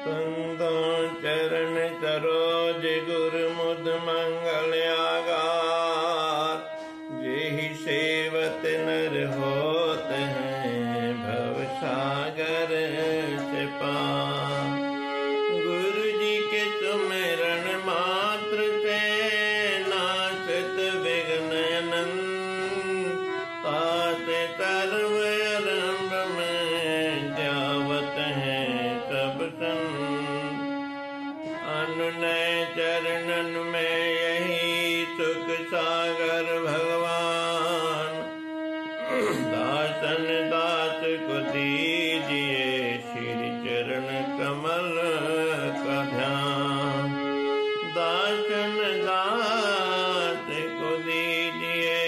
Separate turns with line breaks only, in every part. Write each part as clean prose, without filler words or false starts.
संतो चरण सरोज गुरु मुद मंगल आगार, जेहि सेवत नर होत हैं भव सागर से पार। गुरु जी के सुमिरन मात्र से नाशत विघ्न अनंत, ताते सर्व आरंभ में जावत हैं सब संत। अनुनय चरणन में यही सुख सागर भगवान, दासन दास को दीजिए श्री चरण कमल का ध्यान। दासन दास को दीजिए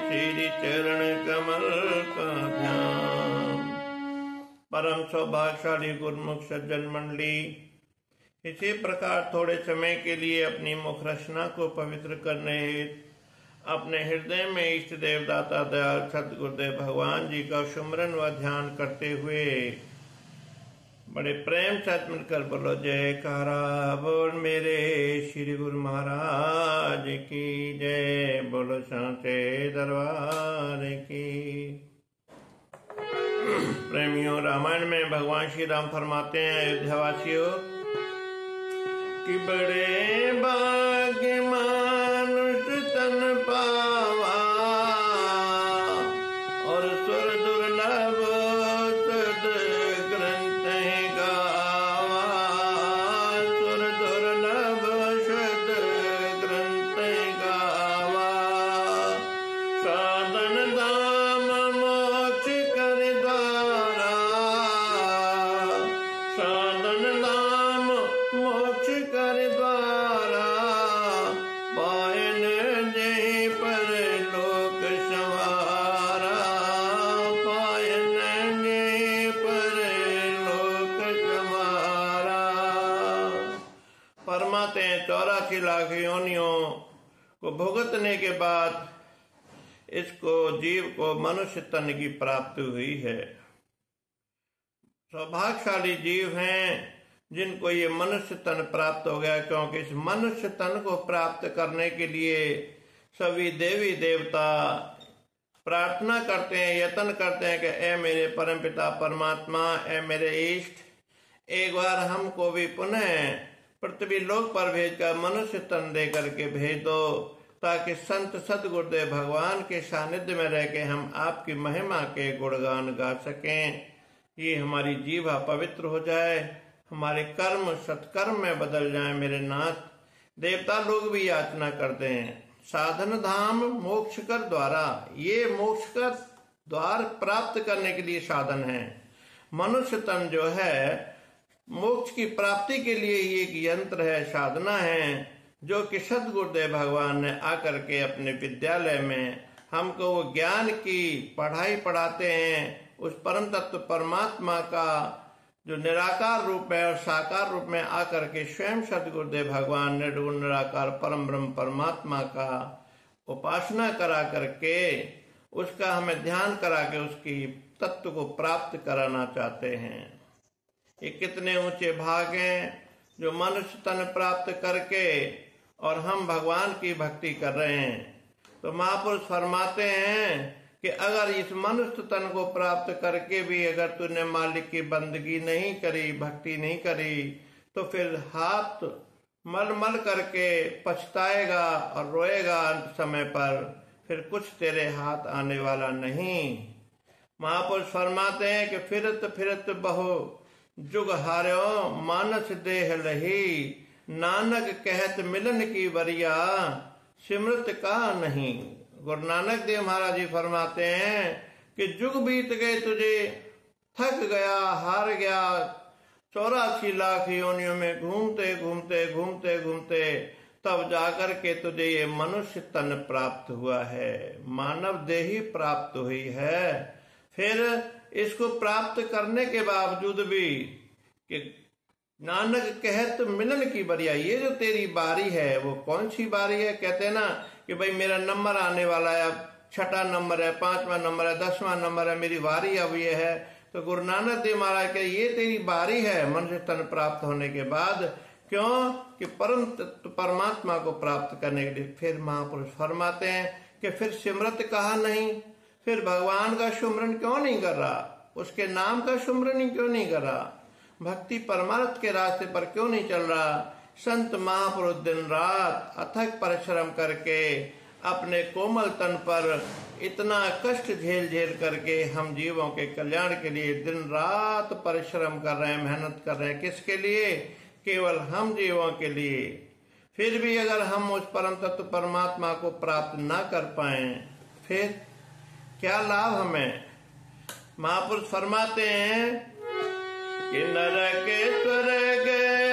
श्री चरण कमल का ध्यान। परम सौभाग्यशाली गुरुमुख सज्जन मंडली, इसी प्रकार थोड़े समय के लिए अपनी मुख रचना को पवित्र करने हेतु अपने हृदय में इष्ट देव दाता दयाल सतगुरुदेव भगवान जी का सुमरन व ध्यान करते हुए बड़े प्रेम साथ मिलकर बोलो जयकारा। बोल मेरे श्री गुरु महाराज की जय, बोलो सांचे दरबार की। प्रेमियों, रामायण में भगवान श्री राम फरमाते हैं अयोध्यावासियों कि बड़े भाग्य मानुष तन पावा, और सुर दुर्लभ सद ग्रंथ गावा। सुर दुर्लभ सद ग्रंथ गावा, साधन धाम मोक्ष कर द्वारा। साधन धाम मोक्ष कर द्वारा, पायन जय पर लोक सवारा। पायन जय पर लोक सवारा। फरमाते हैं 84 लाख योनियों को भुगतने के बाद इसको जीव को मनुष्य तन की प्राप्ति हुई है। सौभाग्यशाली जीव हैं जिनको ये मनुष्य तन प्राप्त हो गया, क्योंकि इस मनुष्य तन को प्राप्त करने के लिए सभी देवी देवता प्रार्थना करते हैं, यत्न करते हैं कि ए मेरे परमपिता परमात्मा, ए मेरे इष्ट, एक बार हमको भी पुनः पृथ्वी लोक पर भेजकर मनुष्य तन दे करके भेज दो, ताकि संत सदगुरुदेव भगवान के सानिध्य में रह के हम आपकी महिमा के गुणगान गा सकें। ये हमारी जीवा पवित्र हो जाए, हमारे कर्म सत्कर्म में बदल जाए। मेरे नाथ, देवता लोग भी याचना करते हैं साधन धाम मोक्ष कर द्वारा। ये मोक्ष का द्वार प्राप्त करने के लिए साधन है। मनुष्य तन जो है मोक्ष की प्राप्ति के लिए ये एक यंत्र है, साधना है, जो कि सदगुरुदेव भगवान ने आकर के अपने विद्यालय में हमको वो ज्ञान की पढ़ाई पढ़ाते हैं। उस परम तत्व परमात्मा का जो निराकार रूप है और साकार रूप में आकर के स्वयं सदगुरुदेव भगवान ने निराकार परम ब्रह्म परमात्मा का उपासना करा करके उसका हमें ध्यान करा के उसकी तत्व को प्राप्त कराना चाहते हैं। ये कितने ऊंचे भाग हैं जो मनुष्य तन प्राप्त करके और हम भगवान की भक्ति कर रहे हैं। तो महापुरुष फरमाते हैं कि अगर इस मनुष्य तन को प्राप्त करके भी अगर तूने मालिक की बंदगी नहीं करी, भक्ति नहीं करी, तो फिर हाथ मल मल करके पछताएगा और रोएगा अंत समय पर, फिर कुछ तेरे हाथ आने वाला नहीं। महापुरुष फरमाते हैं कि फिरत फिरत बहु जुग हार्यो मानस देह लही, नानक कहत मिलन की वरिया सिमरत का नहीं। गुरु नानक देव महाराज जी फरमाते हैं कि जुग बीत गए, तुझे थक गया, हार गया, 84 लाख योनियों में घूमते घूमते घूमते घूमते तब जाकर के तुझे ये मनुष्य तन प्राप्त हुआ है, मानव देही प्राप्त हुई है। फिर इसको प्राप्त करने के बावजूद भी कि नानक कहत मिलन की बरिया, ये जो तेरी बारी है वो कौन सी बारी है? कहते हैं ना कि भाई मेरा नंबर आने वाला है, अब 6वां नंबर है, 5वां नंबर है, 10वां नंबर है, मेरी बारी अब ये है, तो गुरु नानक देव महाराज के ये तेरी बारी है मनुष्य तन प्राप्त होने के बाद। क्यों कि परम तत्व परमात्मा को प्राप्त करने के लिए। फिर महापुरुष फरमाते हैं कि फिर सिमरत कहा नहीं, फिर भगवान का सुमरन क्यों नहीं कर रहा, उसके नाम का सुमरन क्यों नहीं कर रहा, भक्ति परमार्थ के रास्ते पर क्यों नहीं चल रहा। संत महापुरुष दिन रात अथक परिश्रम करके अपने कोमल तन पर इतना कष्ट झेल झेल करके हम जीवों के कल्याण के लिए दिन रात परिश्रम कर रहे हैं, मेहनत कर रहे हैं। किसके लिए? केवल हम जीवों के लिए। फिर भी अगर हम उस परम तत्व परमात्मा को प्राप्त ना कर पाए फिर क्या लाभ हमें। महापुरुष फरमाते हैं कि नरक स्वर्ग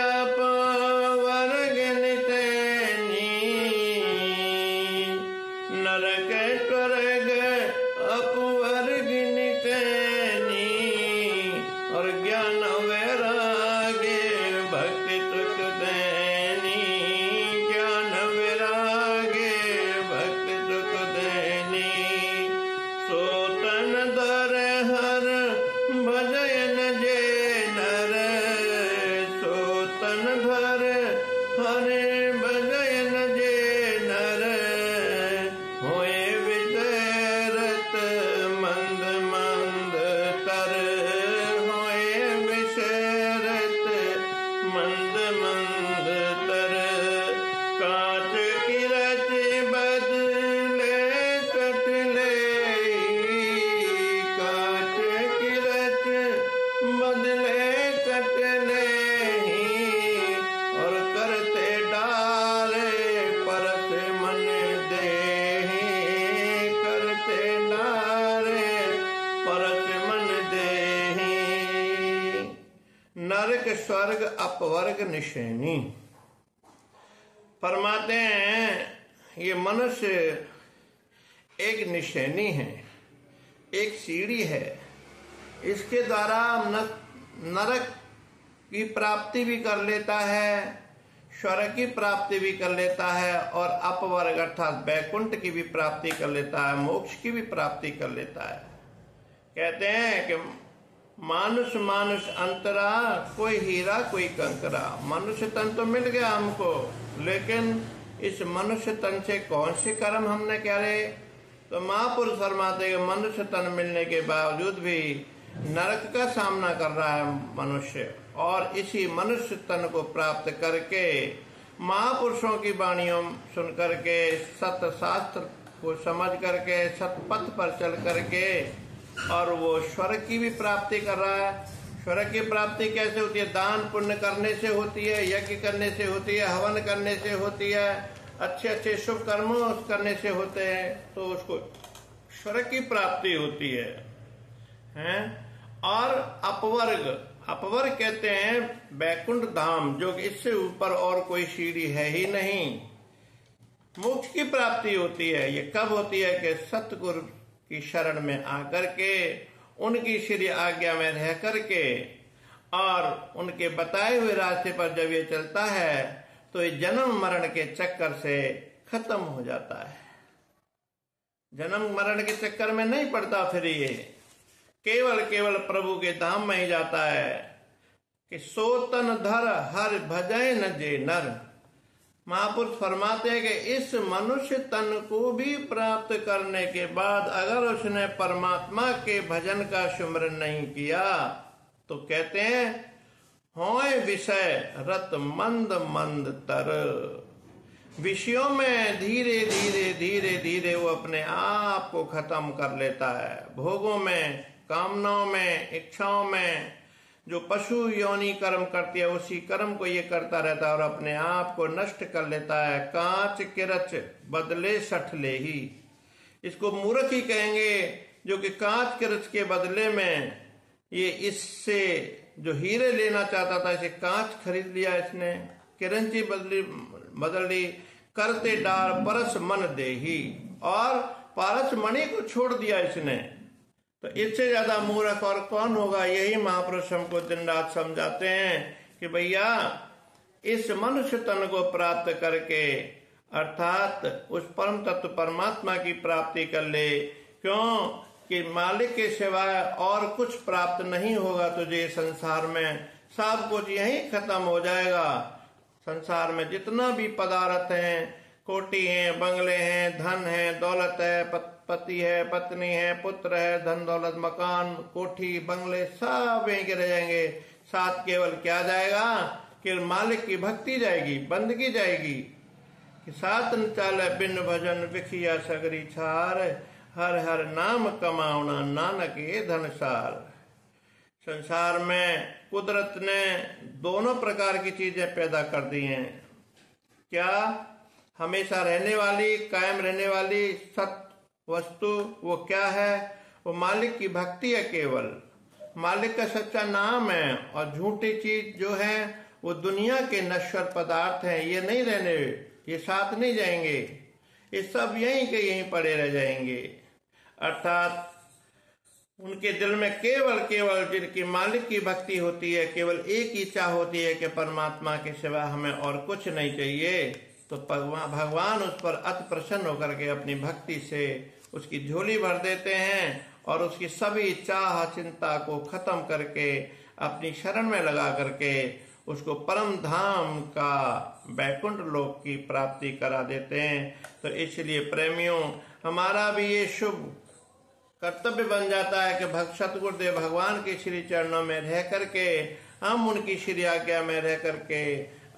अपवर्ग नितैनी, नरक स्वर्ग अपवर्ग नितैनी, और ज्ञान वैराग्य भक्ति सुख देनी, ज्ञान वैराग्य भक्ति सुख देनी। सोतन दर हर भजन जे नर, सोतन धर हर भजन जे नर, होए विचरत मंद मंद तर, होए विचरत मंद मंद तर। कांच की रच बदले कटले, कांच की रच बदले कटले, और करते डाले परस मन देहि, करते डाले परस मन देहि। नरक स्वर्ग अपवर्ग निशैनी। फरमाते हैं ये मनुष्य एक निशैनी है, एक सीढ़ी है। इसके द्वारा नरक की प्राप्ति भी कर लेता है, स्वर्ग की प्राप्ति भी कर लेता है, और अपवर्ग अर्थात वैकुंठ की भी प्राप्ति कर लेता है, मोक्ष की भी प्राप्ति कर लेता है। कहते हैं कि मानुष मानुष अंतरा, कोई हीरा कोई कंकरा। मनुष्य तन तो मिल गया हमको, लेकिन इस मनुष्य तन से कौन से कर्म हमने करे। तो महापुरुष फरमाते हैं मनुष्य तन मिलने के बावजूद भी नरक का सामना कर रहा है मनुष्य, और इसी मनुष्य तन को प्राप्त करके महापुरुषों की वाणियों सुन करके, सत्य शास्त्र को समझ करके, सतपथ पर चल करके, और वो स्वर्ग की भी प्राप्ति कर रहा है। स्वर्ग की प्राप्ति कैसे होती है? दान पुण्य करने से होती है, यज्ञ करने से होती है, हवन करने से होती है, अच्छे अच्छे शुभ कर्मों करने से होते हैं, तो उसको स्वर्ग की प्राप्ति होती है। और अपवर्ग, अपवर्ग कहते हैं वैकुंठ धाम, जो कि इससे ऊपर और कोई सीढ़ी है ही नहीं। मोक्ष की प्राप्ति होती है। ये कब होती है? कि सतगुरु की शरण में आकर के, उनकी श्री आज्ञा में रह करके, और उनके बताए हुए रास्ते पर जब ये चलता है तो ये जन्म मरण के चक्कर से खत्म हो जाता है। जन्म मरण के चक्कर में नहीं पड़ता, फिर ये केवल केवल प्रभु के धाम में ही जाता है। कि सोतन धर हर भजय न जे नर। महापुरुष फरमाते हैं कि इस मनुष्य तन को भी प्राप्त करने के बाद अगर उसने परमात्मा के भजन का सुमरन नहीं किया, तो कहते हैं होए विषय रत मंद मंद तर। विषयों में धीरे धीरे धीरे धीरे वो अपने आप को खत्म कर लेता है। भोगों में, कामनाओं में, इच्छाओं में जो पशु योनि कर्म करती है, उसी कर्म को ये करता रहता है और अपने आप को नष्ट कर लेता है। कांच किरच बदले सठ ले ही। इसको मूर्ख ही कहेंगे, जो कि कांच किरच के बदले में ये इससे जो हीरे लेना चाहता था, इसे कांच खरीद लिया इसने, किरंची बदल ली। करते डार परस मन दे ही, और पारस मणि को छोड़ दिया इसने। तो इससे ज्यादा मूर्ख और कौन होगा। यही महापुरुष हमको दिन रात समझाते हैं कि भैया इस मनुष्य तन को प्राप्त करके, अर्थात उस परम तत्व परमात्मा की प्राप्ति कर ले। क्यों कि मालिक के सिवाय और कुछ प्राप्त नहीं होगा तुझे संसार में, सब कुछ यहीं खत्म हो जाएगा। संसार में जितना भी पदार्थ हैं, कोठी हैं, बंगले हैं, धन है, दौलत है, पति है, पत्नी है, पुत्र है, धन दौलत, मकान, कोठी, बंगले सब यहीं के रह जाएंगे। साथ केवल क्या जाएगा? केवल मालिक की भक्ति जाएगी, बंदगी जाएगी। कि साथ न चाले बिन भजन विखिया सगरी छार, हर हर नाम कमावना नानक ये धनसार। संसार में कुदरत ने दोनों प्रकार की चीजें पैदा कर दी हैं। क्या? हमेशा रहने वाली, कायम रहने वाली सत्य वस्तु वो क्या है? वो मालिक की भक्ति है। केवल मालिक का सच्चा नाम है। और झूठी चीज जो है वो दुनिया के नश्वर पदार्थ हैं। ये नहीं रहने, ये साथ नहीं जाएंगे, ये सब यहीं के यहीं पड़े रह जाएंगे। अर्थात उनके दिल में केवल जिनकी मालिक की भक्ति होती है, केवल एक ही इच्छा होती है कि परमात्मा के सिवा हमें और कुछ नहीं चाहिए, तो भगवान उस पर अति प्रसन्न होकर के अपनी भक्ति से उसकी झोली भर देते हैं और उसकी सभी चाह चिंता को खत्म करके अपनी शरण में लगा करके उसको परम धाम का बैकुंठ लोक की प्राप्ति करा देते हैं। तो इसलिए प्रेमियों, हमारा भी ये शुभ कर्तव्य बन जाता है कि सतगुरुदेव भगवान के श्री चरणों में रह करके हम उनकी श्री आज्ञा में रह करके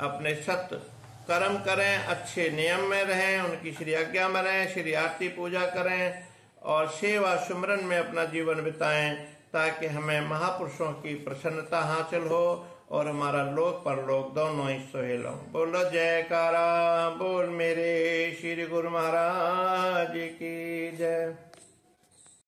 अपने सत्य कर्म करें, अच्छे नियम में रहें, उनकी श्री आज्ञा में रहें, श्री आरती पूजा करें और सेवा सुमरन में अपना जीवन बिताएं, ताकि हमें महापुरुषों की प्रसन्नता हासिल हो और हमारा लोक परलोक दोनों ही सुहेल हो। बोलो जयकारा बोल मेरे श्री गुरु महाराज की जय।